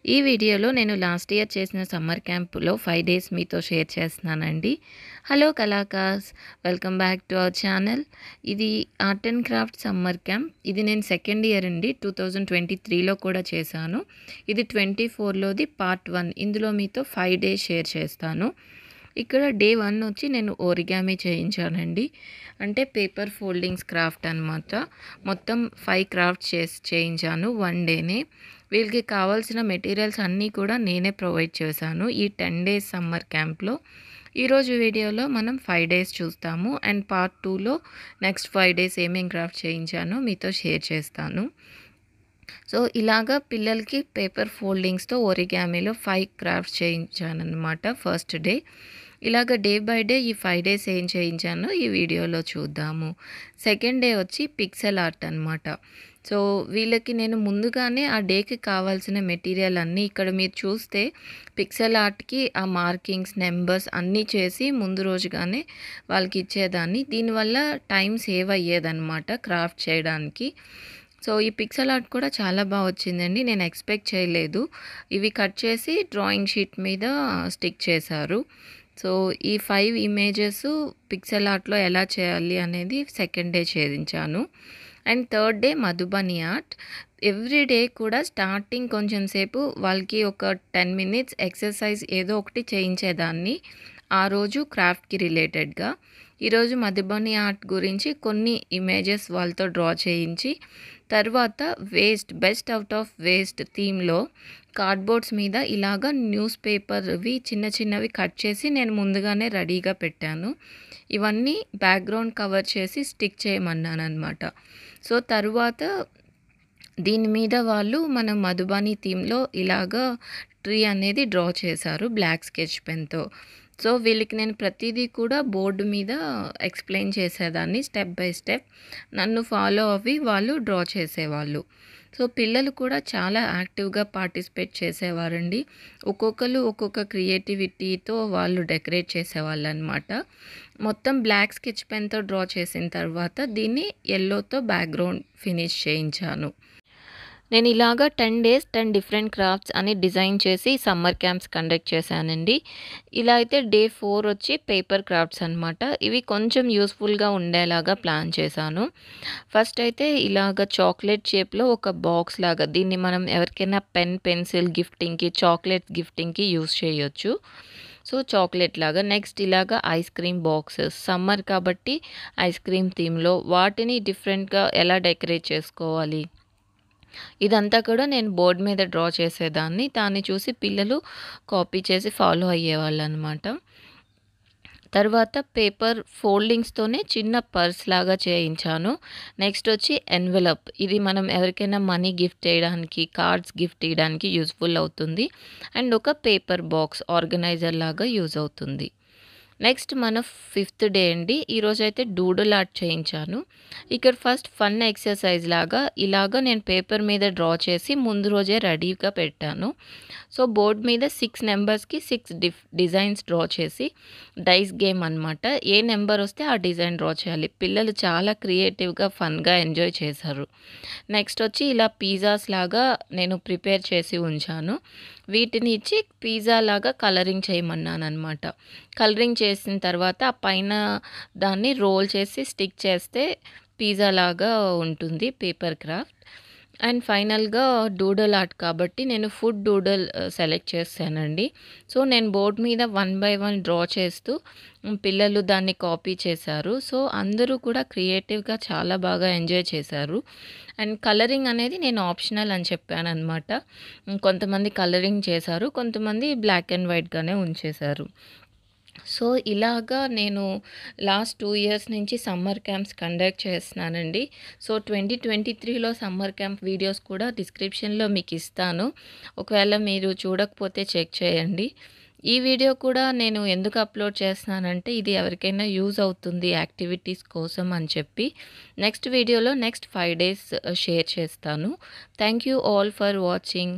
ఈ వీడియోలో నేను లాస్ట్ ఇయర్ చేసిన సమ్మర్ క్యాంప్‌లో 5 డేస్ మీతో షేర్ చేస్తున్నానండి. హలో కలాకాస్! Welcome back to our channel. ఇది art and craft summer camp. ఇది నేను సెకండ్ ఇయర్ అండి. 2023లో కూడా చేశాను. ఇది 24లోది పార్ట్ 1. ఇందులో మీతో 5 డేస్ షేర్ చేస్తాను. ఇక్కడ డే 1 వచ్చి నేను ఓరిగామి చేయించానండి. అంటే పేపర్ ఫోల్డింగ్స్ క్రాఫ్ట్ అనమాట. మొత్తం 5 క్రాఫ్ట్స్ చేయించాను 1 డేనే. వీళ్ళకి కావాల్సిన మెటీరియల్స్ అన్నీ కూడా నేనే ప్రొవైడ్ చేశాను ఈ 10 డేస్ సమ్మర్ క్యాంప్లో. ఈరోజు వీడియోలో మనం 5 డేస్ చూస్తాము అండ్ పార్ట్ 2లో నెక్స్ట్ 5 డేస్ ఏమేం క్రాఫ్ట్ చేయించానో మీతో షేర్ చేస్తాను. సో ఇలాగా పిల్లలకి పేపర్ ఫోల్డింగ్స్తో ఓరిగామీలో 5 క్రాఫ్ట్స్ చేయించానన్నమాట ఫస్ట్ డే. ఇలాగ డే బై డే ఈ 5 డేస్ ఏం చేయించానో ఈ వీడియోలో చూద్దాము. సెకండ్ డే వచ్చి పిక్సెల్ ఆర్ట్ అనమాట. సో వీళ్ళకి నేను ముందుగానే ఆ డేకి కావాల్సిన మెటీరియల్ అన్నీ ఇక్కడ మీరు చూస్తే పిక్సెల్ ఆర్ట్కి ఆ మార్కింగ్స్ నెంబర్స్ అన్నీ చేసి ముందు రోజుగానే వాళ్ళకి ఇచ్చేదాన్ని. దీనివల్ల టైం సేవ్ అయ్యేదన్నమాట క్రాఫ్ట్ చేయడానికి. సో ఈ పిక్సెల్ ఆర్ట్ కూడా చాలా బాగా వచ్చిందండి. నేను ఎక్స్పెక్ట్ చేయలేదు. ఇవి కట్ చేసి డ్రాయింగ్ షీట్ మీద స్టిక్ చేశారు. సో ఈ 5 ఇమేజెస్ పిక్సెల్ ఆర్ట్లో ఎలా చేయాలి అనేది సెకండ్ డే చేయించాను. And third day Madhubani art. Every day కూడా స్టార్టింగ్ కొంచెం సేపు వాళ్ళకి ఒక 10 మినిట్స్ ఎక్సర్సైజ్ ఏదో ఒకటి చేయించేదాన్ని ఆ రోజు క్రాఫ్ట్కి రిలేటెడ్గా. ఈరోజు మధుబని ఆర్ట్ గురించి కొన్ని ఇమేజెస్ వాళ్ళతో డ్రా చేయించి తర్వాత బెస్ట్ అవుట్ ఆఫ్ వేస్ట్ థీమ్లో కార్డ్బోర్డ్స్ మీద ఇలాగ న్యూస్ పేపర్వి చిన్న చిన్నవి కట్ చేసి నేను ముందుగానే రెడీగా పెట్టాను. ఇవన్నీ బ్యాక్గ్రౌండ్ కవర్ చేసి స్టిక్ చేయమన్నాను అనమాట. సో తర్వాత దీని మీద వాళ్ళు మన మధుబని థీమ్లో ఇలాగ ట్రీ అనేది డ్రా చేశారు బ్లాక్ స్కెచ్ పెన్తో. సో వీళ్ళకి నేను ప్రతిదీ కూడా బోర్డు మీద ఎక్స్ప్లెయిన్ చేసేదాన్ని స్టెప్ బై స్టెప్. నన్ను ఫాలో అవ్వి వాళ్ళు డ్రా చేసేవాళ్ళు. సో పిల్లలు కూడా చాలా యాక్టివ్గా పార్టిసిపేట్ చేసేవారండి. ఒక్కొక్కరు ఒక్కొక్క క్రియేటివిటీతో వాళ్ళు డెకరేట్ చేసేవాళ్ళు అనమాట. మొత్తం బ్లాక్ స్కెచ్ పెన్తో డ్రా చేసిన తర్వాత దీన్ని ఎల్లోతో బ్యాక్గ్రౌండ్ ఫినిష్ చేయించాను. నేను ఇలాగా 10 డేస్ 10 డిఫరెంట్ క్రాఫ్ట్స్ అని డిజైన్ చేసి సమ్మర్ క్యాంప్స్ కండక్ట్ చేశానండి. ఇలా అయితే డే 4 వచ్చి పేపర్ క్రాఫ్ట్స్ అనమాట. ఇవి కొంచెం యూస్ఫుల్గా ఉండేలాగా ప్లాన్ చేశాను. ఫస్ట్ అయితే ఇలాగ చాక్లెట్ షేప్లో ఒక బాక్స్ లాగా దీన్ని మనం ఎవరికైనా పెన్సిల్ గిఫ్టింగ్కి చాక్లెట్ గిఫ్టింగ్కి యూస్ చేయొచ్చు. సో చాక్లెట్ లాగా. నెక్స్ట్ ఇలాగా ఐస్ క్రీమ్ బాక్సెస్ సమ్మర్ కాబట్టి ఐస్ క్రీమ్ థీమ్లో వాటిని డిఫరెంట్గా ఎలా డెకరేట్ చేసుకోవాలి ఇదంతా కూడా నేను బోర్డు మీద డ్రా చేసేదాన్ని. దాన్ని చూసి పిల్లలు కాపీ చేసి ఫాలో అయ్యేవాళ్ళు అనమాట. తర్వాత పేపర్ ఫోల్డింగ్స్తోనే చిన్న పర్స్ లాగా చేయించాను. నెక్స్ట్ వచ్చి ఎన్వెలప్. ఇది మనం ఎవరికైనా మనీ గిఫ్ట్ చేయడానికి కార్డ్స్ గిఫ్ట్ ఇవ్వడానికి యూస్ఫుల్ అవుతుంది. అండ్ ఒక పేపర్ బాక్స్ ఆర్గనైజర్ లాగా యూజ్ అవుతుంది. నెక్స్ట్ మన 5th డే అండి. ఈరోజైతే డూడుల్ ఆర్ట్ చేయించాను. ఇక్కడ ఫస్ట్ ఫన్ ఎక్సర్సైజ్ లాగా ఇలాగ నేను పేపర్ మీద డ్రా చేసి ముందు రోజే రెడీగా పెట్టాను. సో బోర్డ్ మీద 6 నెంబర్స్కి 6 డిజైన్స్ డ్రా చేసి డైస్ గేమ్ అనమాట. ఏ నెంబర్ వస్తే ఆ డిజైన్ డ్రా చేయాలి. పిల్లలు చాలా క్రియేటివ్గా ఫన్గా ఎంజాయ్ చేశారు. నెక్స్ట్ వచ్చి ఇలా పిజ్జాస్ లాగా నేను ప్రిపేర్ చేసి ఉంచాను. వీటిని ఇచ్చి పిజ్జా లాగా కలరింగ్ చేయమన్నాను అనమాట. కలరింగ్ చేసిన తర్వాత ఆ పైన దాన్ని రోల్ చేసి స్టిక్ చేస్తే పిజ్జా లాగా ఉంటుంది పేపర్ క్రాఫ్ట్. అండ్ ఫైనల్గా డూడల్ ఆర్ట్ కాబట్టి నేను ఫుడ్ డూడల్ సెలెక్ట్ చేశానండి. సో నేను బోర్డ్ మీద 1 బై 1 డ్రా చేస్తూ పిల్లలు దాన్ని కాపీ చేశారు. సో అందరూ కూడా క్రియేటివ్గా చాలా బాగా ఎంజాయ్ చేశారు. అండ్ కలరింగ్ అనేది నేను ఆప్షనల్ అని చెప్పాను అనమాట. కొంతమంది కలరింగ్ చేశారు, కొంతమంది బ్లాక్ అండ్ వైట్గానే ఉంచేశారు. సో ఇలాగా నేను లాస్ట్ 2 ఇయర్స్ నుంచి సమ్మర్ క్యాంప్స్ కండక్ట్ చేస్తున్నానండి. సో 2023లో సమ్మర్ క్యాంప్ వీడియోస్ కూడా డిస్క్రిప్షన్లో మీకు ఇస్తాను. ఒకవేళ మీరు చూడకపోతే చెక్ చేయండి. ఈ వీడియో కూడా నేను ఎందుకు అప్లోడ్ చేస్తున్నానంటే ఇది ఎవరికైనా యూజ్ అవుతుంది యాక్టివిటీస్ కోసం అని చెప్పి. నెక్స్ట్ వీడియోలో నెక్స్ట్ 5 డేస్ షేర్ చేస్తాను. Thank you all for watching.